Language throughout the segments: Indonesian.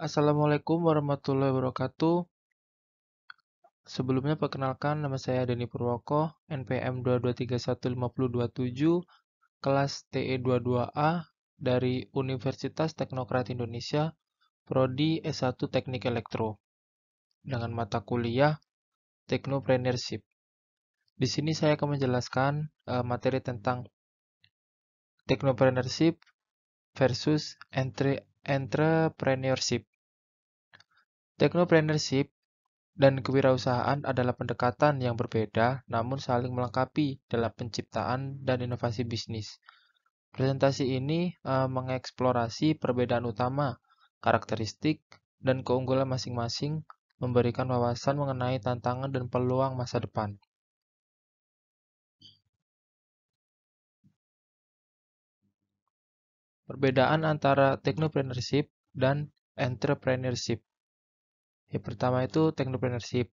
Assalamualaikum warahmatullahi wabarakatuh. Sebelumnya perkenalkan nama saya Deni Purwoko, NPM 2231527, kelas TE22A dari Universitas Teknokrat Indonesia, Prodi S1 Teknik Elektro, dengan mata kuliah Technopreneurship. Di sini saya akan menjelaskan materi tentang Technopreneurship versus Entrepreneurship. Technopreneurship dan kewirausahaan adalah pendekatan yang berbeda namun saling melengkapi dalam penciptaan dan inovasi bisnis. Presentasi ini mengeksplorasi perbedaan utama, karakteristik, dan keunggulan masing-masing, memberikan wawasan mengenai tantangan dan peluang masa depan. Perbedaan antara technopreneurship dan entrepreneurship. Yang pertama itu technopreneurship.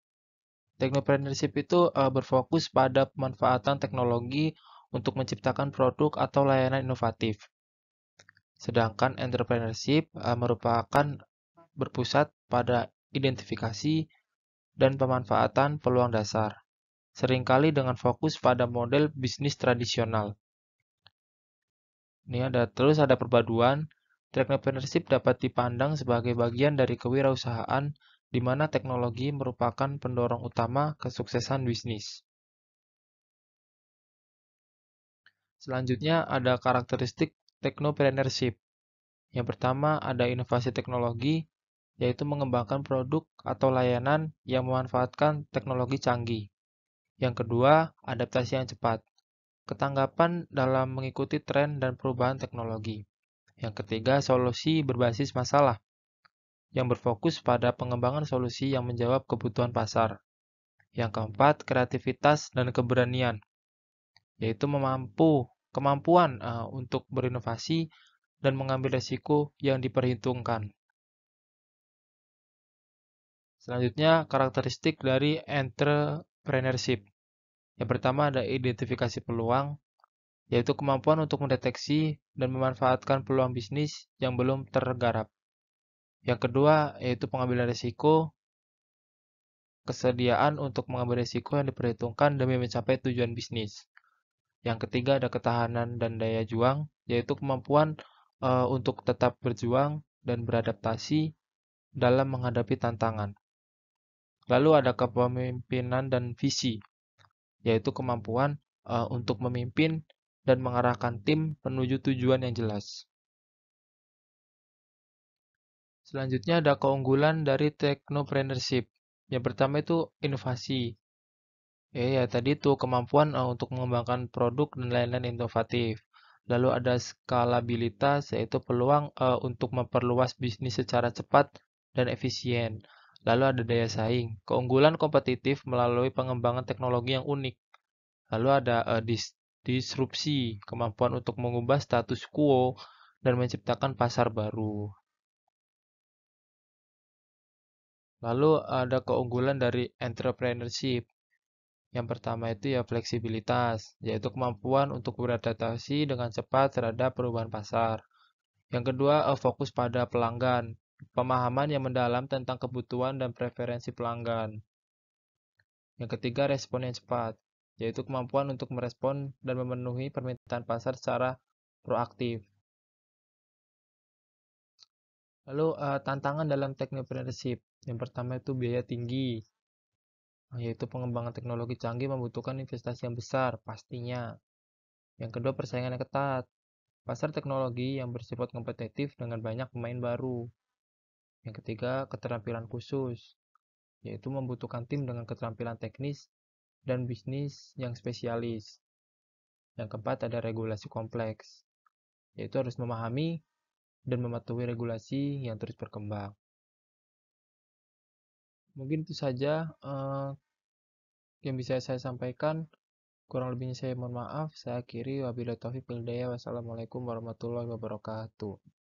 Technopreneurship itu berfokus pada pemanfaatan teknologi untuk menciptakan produk atau layanan inovatif. Sedangkan entrepreneurship merupakan berpusat pada identifikasi dan pemanfaatan peluang dasar, seringkali dengan fokus pada model bisnis tradisional. Ini terus ada perpaduan. Technopreneurship dapat dipandang sebagai bagian dari kewirausahaan di mana teknologi merupakan pendorong utama kesuksesan bisnis. Selanjutnya ada karakteristik technopreneurship. Yang pertama ada inovasi teknologi, yaitu mengembangkan produk atau layanan yang memanfaatkan teknologi canggih. Yang kedua, adaptasi yang cepat. Ketanggapan dalam mengikuti tren dan perubahan teknologi. Yang ketiga, solusi berbasis masalah, yang berfokus pada pengembangan solusi yang menjawab kebutuhan pasar. Yang keempat, kreativitas dan keberanian, yaitu kemampuan untuk berinovasi dan mengambil risiko yang diperhitungkan. Selanjutnya, karakteristik dari entrepreneurship. Yang pertama ada identifikasi peluang, yaitu kemampuan untuk mendeteksi dan memanfaatkan peluang bisnis yang belum tergarap. Yang kedua, yaitu pengambilan risiko, kesediaan untuk mengambil risiko yang diperhitungkan demi mencapai tujuan bisnis. Yang ketiga, ada ketahanan dan daya juang, yaitu kemampuan untuk tetap berjuang dan beradaptasi dalam menghadapi tantangan. Lalu ada kepemimpinan dan visi, yaitu kemampuan untuk memimpin dan mengarahkan tim menuju tujuan yang jelas. Selanjutnya ada keunggulan dari technopreneurship. Yang pertama itu inovasi. Ya tadi itu kemampuan untuk mengembangkan produk dan lain-lain inovatif. Lalu ada skalabilitas, yaitu peluang untuk memperluas bisnis secara cepat dan efisien. Lalu ada daya saing, keunggulan kompetitif melalui pengembangan teknologi yang unik. Lalu ada disrupsi, kemampuan untuk mengubah status quo dan menciptakan pasar baru. Lalu ada keunggulan dari entrepreneurship. Yang pertama itu ya fleksibilitas, yaitu kemampuan untuk beradaptasi dengan cepat terhadap perubahan pasar. Yang kedua, fokus pada pelanggan, pemahaman yang mendalam tentang kebutuhan dan preferensi pelanggan. Yang ketiga, respon yang cepat, yaitu kemampuan untuk merespon dan memenuhi permintaan pasar secara proaktif. Lalu tantangan dalam technopreneurship. Yang pertama itu biaya tinggi, yaitu pengembangan teknologi canggih membutuhkan investasi yang besar, pastinya. Yang kedua, persaingan yang ketat. Pasar teknologi yang bersifat kompetitif dengan banyak pemain baru. Yang ketiga, keterampilan khusus, yaitu membutuhkan tim dengan keterampilan teknis dan bisnis yang spesialis. Yang keempat, ada regulasi kompleks, yaitu harus memahami dan mematuhi regulasi yang terus berkembang. Mungkin itu saja yang bisa saya sampaikan. Kurang lebihnya saya mohon maaf. Saya akhiri. Wabillahi taufiq wal hidayah. Wassalamualaikum warahmatullahi wabarakatuh.